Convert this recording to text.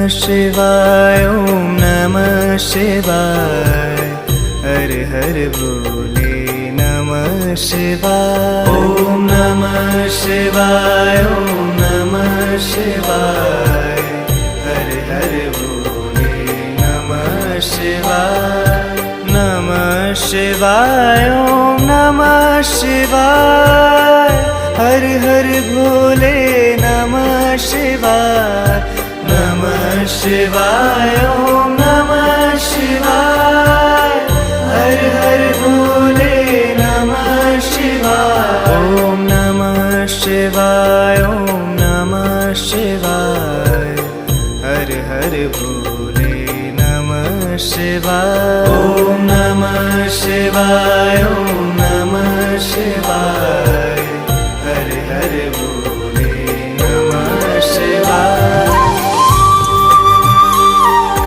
शिवाय, ओम नमः शिवाय। हर हर भोले नमः शिवाय। ओम नमः शिवाय, ओम नमः शिवाय। हर हर भोले नमः शिवाय। नमः शिवाय, ओम नमः शिवाय। हर हर भोले नमः शिवाय। नमः शिवाय, ओम नमः शिवाय। हर हर भोले नमः शिवाय। ओम नमः शिवाय, ओम नमः शिवाय। हर हर भोले नमः शिवाय। ओम नमः शिवाय, ओम नमः शिवाय।